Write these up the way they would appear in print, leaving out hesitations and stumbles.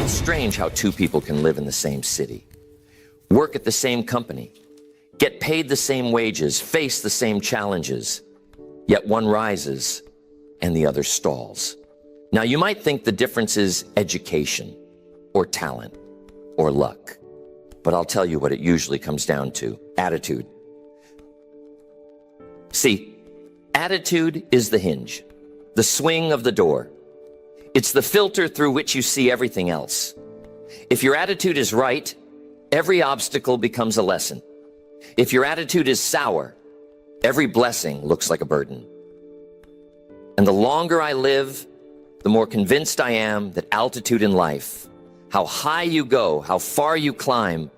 sounds strange how two people can live in the same city, work at the same company, get paid the same wages, face the same challenges, yet one rises and the other stalls. Now, you might think the difference is education or talent or luck, but I'll tell you what it usually comes down to: attitude. See, attitude is the hinge, the swing of the door. It's the filter through which you see everything else. If your attitude is right, every obstacle becomes a lesson. If your attitude is sour, every blessing looks like a burden. And the longer I live, the more convinced I am that altitude in life, how high you go, how far you climb,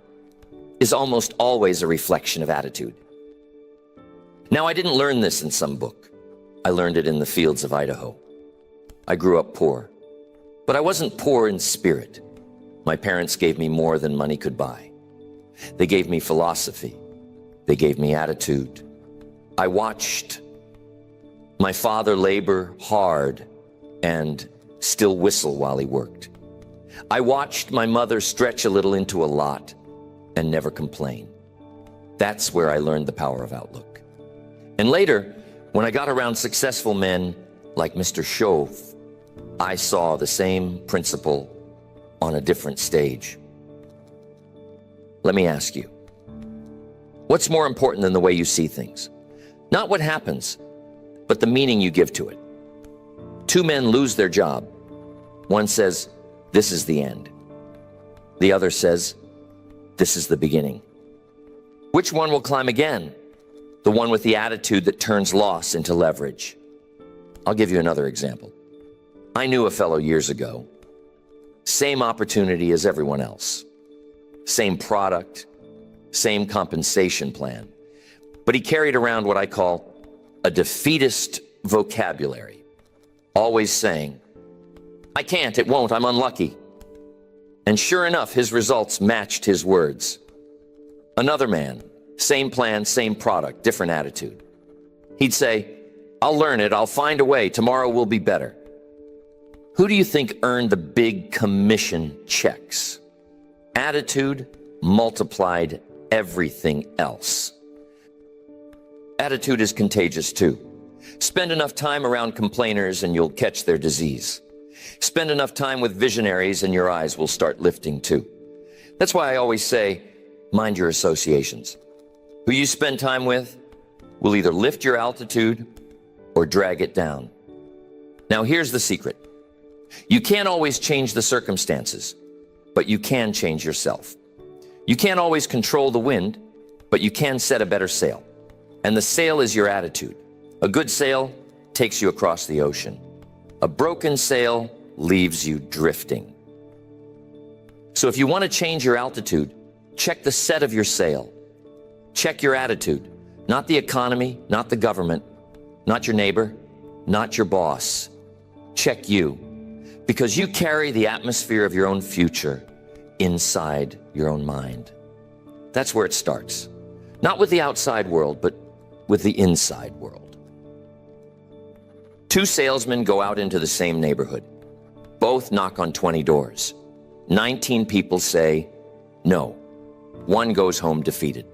is almost always a reflection of attitude. Now, I didn't learn this in some book. I learned it in the fields of Idaho. I grew up poor, but I wasn't poor in spirit. My parents gave me more than money could buy. They gave me philosophy. They gave me attitude. I watched my father labor hard and still whistle while he worked. I watched my mother stretch a little into a lot and never complain. That's where I learned the power of outlook. And later, when I got around successful men like Mr. Shove, I saw the same principle on a different stage. Let me ask you, what's more important than the way you see things? Not what happens, but the meaning you give to it. Two men lose their job. One says, "This is the end." The other says, "This is the beginning." Which one will climb again? The one with the attitude that turns loss into leverage. I'll give you another example. I knew a fellow years ago. Same opportunity as everyone else. Same product, same compensation plan. But he carried around what I call a defeatist vocabulary. Always saying, "I can't, it won't, I'm unlucky." And sure enough, his results matched his words. Another man, same plan, same product, different attitude. He'd say, "I'll learn it, I'll find a way, tomorrow will be better." Who do you think earned the big commission checks? Attitude multiplied everything else. Attitude is contagious too. Spend enough time around complainers and you'll catch their disease. Spend enough time with visionaries and your eyes will start lifting too. That's why I always say, mind your associations. Who you spend time with will either lift your altitude or drag it down. Now here's the secret. You can't always change the circumstances, but you can change yourself. You can't always control the wind, but you can set a better sail. And the sail is your attitude. A good sail takes you across the ocean. A broken sail leaves you drifting. So if you want to change your altitude, check the set of your sail. Check your attitude, not the economy, not the government, not your neighbor, not your boss. Check you, because you carry the atmosphere of your own future inside your own mind. That's where it starts. Not with the outside world, but with the inside world. Two salesmen go out into the same neighborhood. Both knock on 20 doors. 19 people say no. One goes home defeated.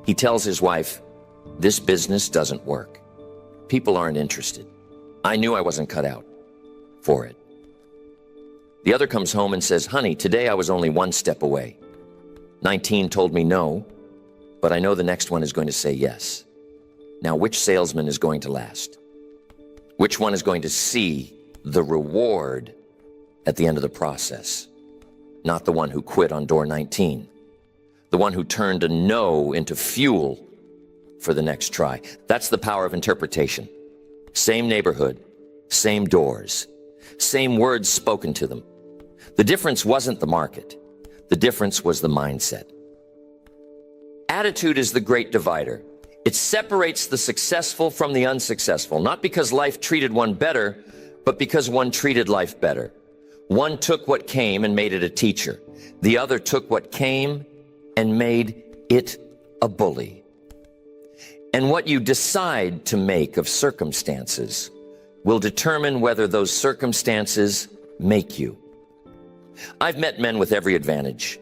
He tells his wife, "This business doesn't work. People aren't interested. I knew I wasn't cut out for it." The other comes home and says, "Honey, today I was only one step away. 19 told me no, but I know the next one is going to say yes." Now, which salesman is going to last? Which one is going to see the reward at the end of the process? Not the one who quit on door 19. The one who turned a no into fuel for the next try. That's the power of interpretation. Same neighborhood, same doors, same words spoken to them. The difference wasn't the market. The difference was the mindset. Attitude is the great divider. It separates the successful from the unsuccessful, not because life treated one better, but because one treated life better. One took what came and made it a teacher. The other took what came and made it a bully. And what you decide to make of circumstances will determine whether those circumstances make you. I've met men with every advantage: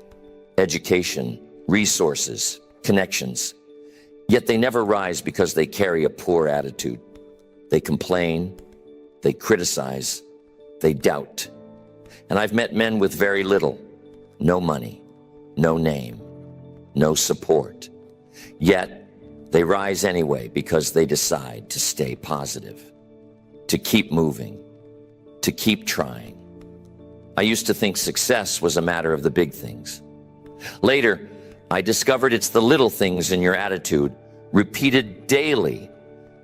education, resources, connections. Yet they never rise because they carry a poor attitude. They complain, they criticize, they doubt. And I've met men with very little: no money, no name, no support. Yet they rise anyway because they decide to stay positive, to keep moving, to keep trying. I used to think success was a matter of the big things. Later, I discovered it's the little things in your attitude, repeated daily,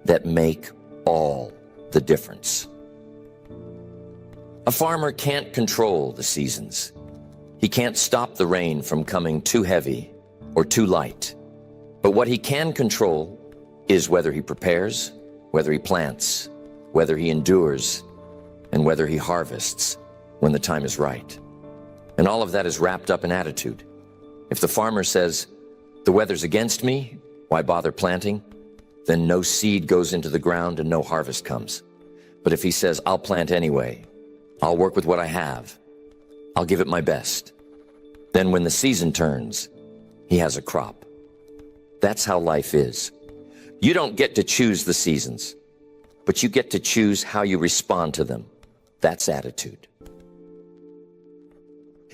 that make all the difference. A farmer can't control the seasons. He can't stop the rain from coming too heavy or too light. But what he can control is whether he prepares, whether he plants, whether he endures, and whether he harvests when the time is right. And all of that is wrapped up in attitude. If the farmer says, "The weather's against me, why bother planting?" then no seed goes into the ground and no harvest comes. But if he says, "I'll plant anyway, I'll work with what I have, I'll give it my best," then when the season turns, he has a crop. That's how life is. You don't get to choose the seasons, but you get to choose how you respond to them. That's attitude.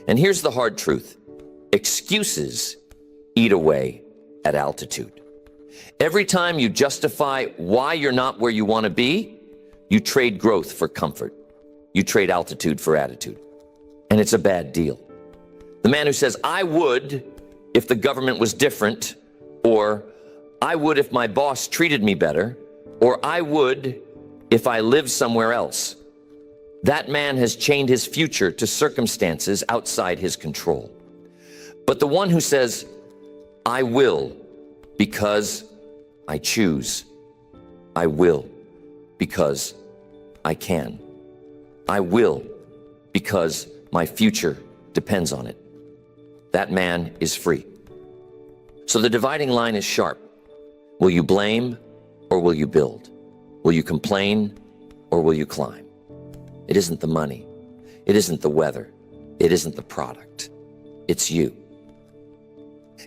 And here's the hard truth: excuses eat away at altitude. Every time you justify why you're not where you want to be, you trade growth for comfort. You trade altitude for attitude. And it's a bad deal. The man who says, "I would if the government was different," or "I would if my boss treated me better," or "I would if I lived somewhere else," that man has chained his future to circumstances outside his control. But the one who says, "I will because I choose. I will because I can. I will because my future depends on it," that man is free. So the dividing line is sharp. Will you blame or will you build? Will you complain or will you climb? It isn't the money. It isn't the weather. It isn't the product. It's you.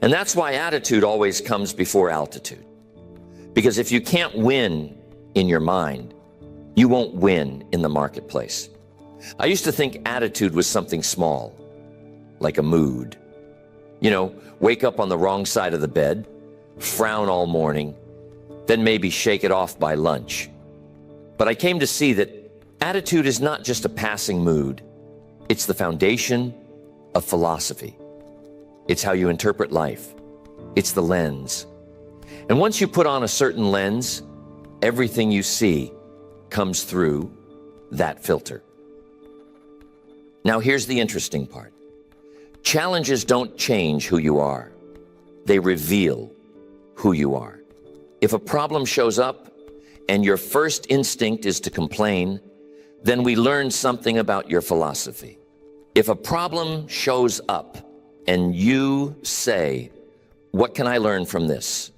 And that's why attitude always comes before altitude. Because if you can't win in your mind, you won't win in the marketplace. I used to think attitude was something small, like a mood. You know, wake up on the wrong side of the bed, frown all morning, then maybe shake it off by lunch. But I came to see that attitude is not just a passing mood. It's the foundation of philosophy. It's how you interpret life. It's the lens. And once you put on a certain lens, everything you see comes through that filter. Now here's the interesting part. Challenges don't change who you are. They reveal who you are. If a problem shows up and your first instinct is to complain, then we learn something about your philosophy. If a problem shows up and you say, "What can I learn from this?"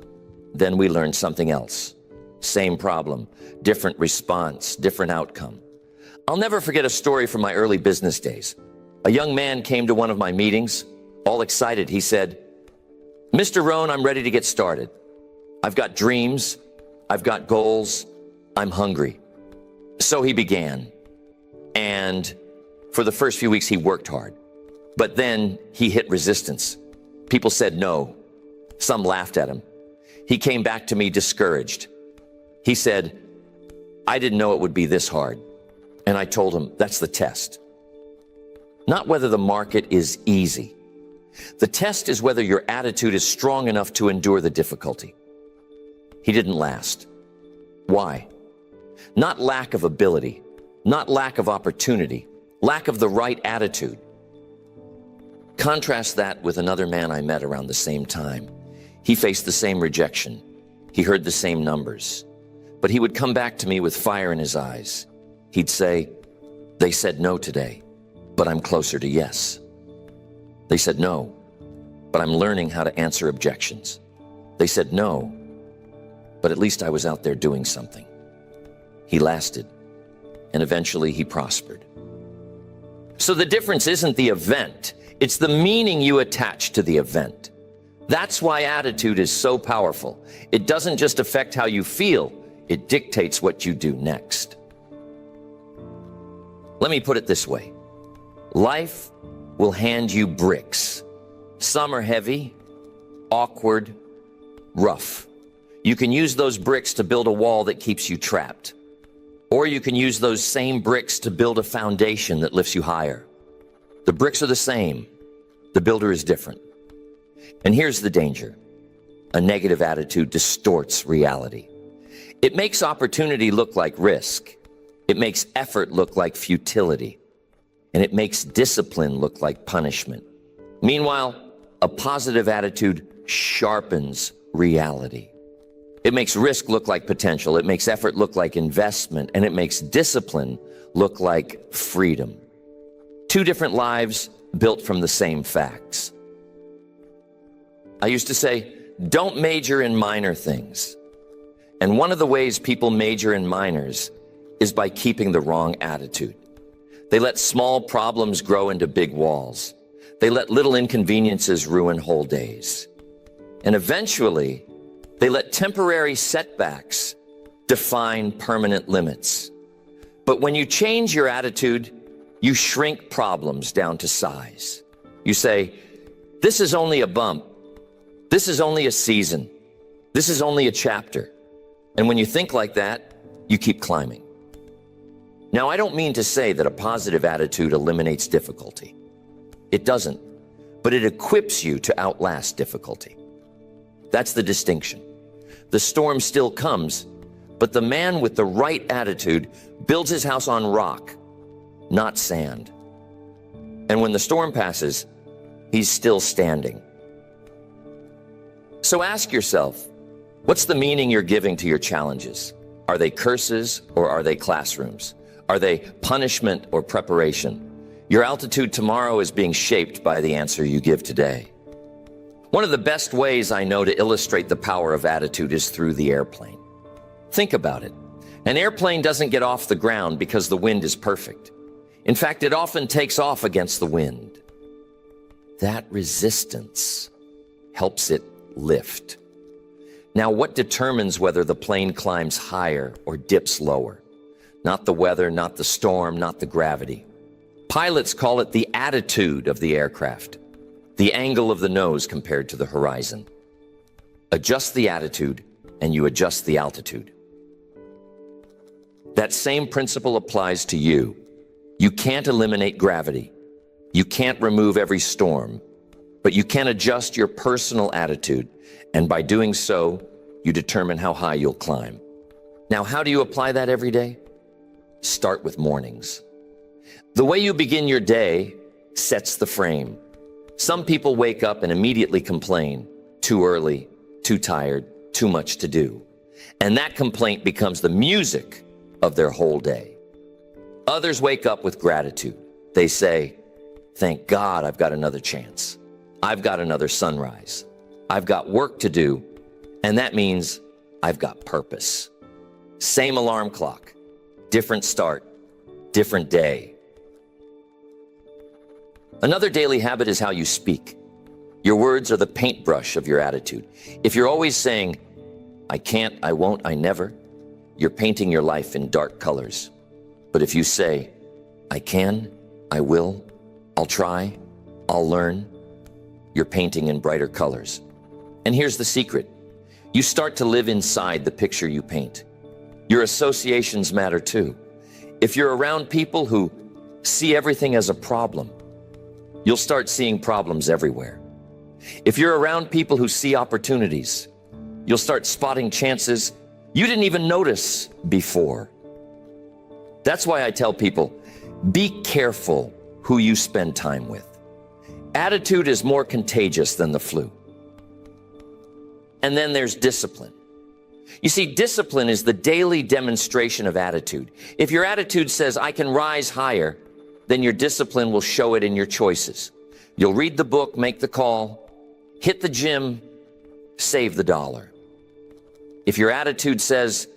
then we learn something else. Same problem, different response, different outcome. I'll never forget a story from my early business days. A young man came to one of my meetings, all excited. He said, "Mr. Rohn, I'm ready to get started. I've got dreams, I've got goals, I'm hungry." So he began. And for the first few weeks, he worked hard. But then he hit resistance. People said no. Some laughed at him. He came back to me discouraged. He said, "I didn't know it would be this hard." And I told him, that's the test. Not whether the market is easy. The test is whether your attitude is strong enough to endure the difficulty. He didn't last. Why? Not lack of ability, not lack of opportunity, lack of the right attitude. Contrast that with another man I met around the same time. He faced the same rejection. He heard the same numbers. But he would come back to me with fire in his eyes. He'd say, "They said no today, but I'm closer to yes. They said no, but I'm learning how to answer objections. They said no, but at least I was out there doing something." He lasted, and eventually he prospered. So the difference isn't the event, it's the meaning you attach to the event. That's why attitude is so powerful. It doesn't just affect how you feel, it dictates what you do next. Let me put it this way. Life will hand you bricks. Some are heavy, awkward, rough. You can use those bricks to build a wall that keeps you trapped. Or you can use those same bricks to build a foundation that lifts you higher. The bricks are the same. The builder is different. And here's the danger. A negative attitude distorts reality. It makes opportunity look like risk. It makes effort look like futility. And it makes discipline look like punishment. Meanwhile, a positive attitude sharpens reality. It makes risk look like potential. It makes effort look like investment. And it makes discipline look like freedom. Two different lives built from the same facts. I used to say, don't major in minor things. And one of the ways people major in minors is by keeping the wrong attitude. They let small problems grow into big walls. They let little inconveniences ruin whole days. And eventually, they let temporary setbacks define permanent limits. But when you change your attitude, you shrink problems down to size. You say, this is only a bump. This is only a season. This is only a chapter. And when you think like that, you keep climbing. Now, I don't mean to say that a positive attitude eliminates difficulty. It doesn't, but it equips you to outlast difficulty. That's the distinction. The storm still comes, but the man with the right attitude builds his house on rock, not sand. And when the storm passes, he's still standing. So ask yourself, what's the meaning you're giving to your challenges? Are they curses or are they classrooms? Are they punishment or preparation? Your altitude tomorrow is being shaped by the answer you give today. One of the best ways I know to illustrate the power of attitude is through the airplane. Think about it. An airplane doesn't get off the ground because the wind is perfect. In fact, it often takes off against the wind. That resistance helps it lift. Now, what determines whether the plane climbs higher or dips lower? Not the weather, not the storm, not the gravity. Pilots call it the attitude of the aircraft, the angle of the nose compared to the horizon. Adjust the attitude and you adjust the altitude. That same principle applies to you. You can't eliminate gravity. You can't remove every storm, but you can adjust your personal attitude, and by doing so, you determine how high you'll climb. Now, how do you apply that every day? Start with mornings. The way you begin your day sets the frame. Some people wake up and immediately complain, too early, too tired, too much to do. And that complaint becomes the music of their whole day. Others wake up with gratitude. They say, thank God I've got another chance. I've got another sunrise. I've got work to do, and that means I've got purpose. Same alarm clock, different start, different day. Another daily habit is how you speak. Your words are the paintbrush of your attitude. If you're always saying, I can't, I won't, I never, you're painting your life in dark colors. But if you say, I can, I will, I'll try, I'll learn, you're painting in brighter colors. And here's the secret. You start to live inside the picture you paint. Your associations matter too. If you're around people who see everything as a problem, you'll start seeing problems everywhere. If you're around people who see opportunities, you'll start spotting chances you didn't even notice before. That's why I tell people, be careful who you spend time with. Attitude is more contagious than the flu. And then there's discipline. You see, discipline is the daily demonstration of attitude. If your attitude says, I can rise higher, then your discipline will show it in your choices. You'll read the book, make the call, hit the gym, save the dollar. If your attitude says,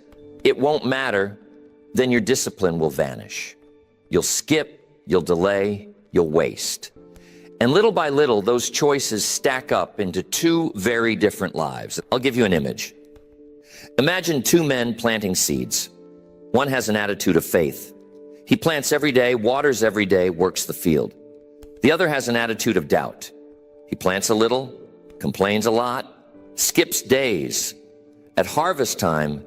it won't matter, then your discipline will vanish. You'll skip, you'll delay, you'll waste. And little by little, those choices stack up into two very different lives. I'll give you an image. Imagine two men planting seeds. One has an attitude of faith. He plants every day, waters every day, works the field. The other has an attitude of doubt. He plants a little, complains a lot, skips days. At harvest time,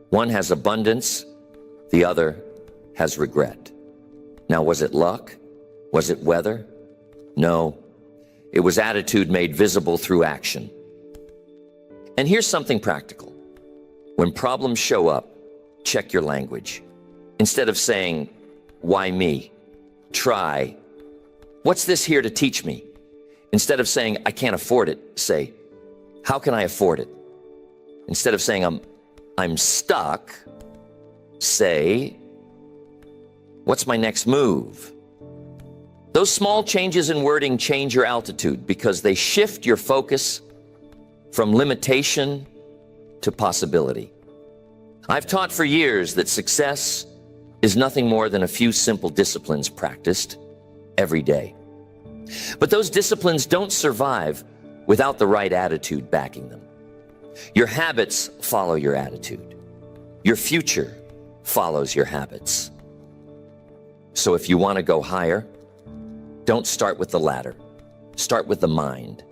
one has abundance, the other has regret. Now, was it luck? Was it weather? No, it was attitude made visible through action. And here's something practical. When problems show up, check your language. Instead of saying, why me? Try, what's this here to teach me? Instead of saying, I can't afford it, say, how can I afford it? Instead of saying, I'm stuck, say, what's my next move? Those small changes in wording change your altitude because they shift your focus from limitation to possibility. I've taught for years that success is nothing more than a few simple disciplines practiced every day. But those disciplines don't survive without the right attitude backing them. Your habits follow your attitude. Your future follows your habits. So if you want to go higher, don't start with the ladder. Start with the mind.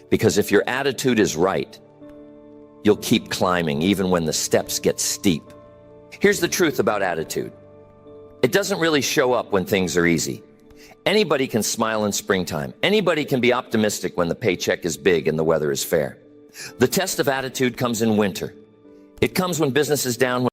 Because if your attitude is right, you'll keep climbing even when the steps get steep. Here's the truth about attitude. It doesn't really show up when things are easy. Anybody can smile in springtime. Anybody can be optimistic when the paycheck is big and the weather is fair. The test of attitude comes in winter. It comes when business is down.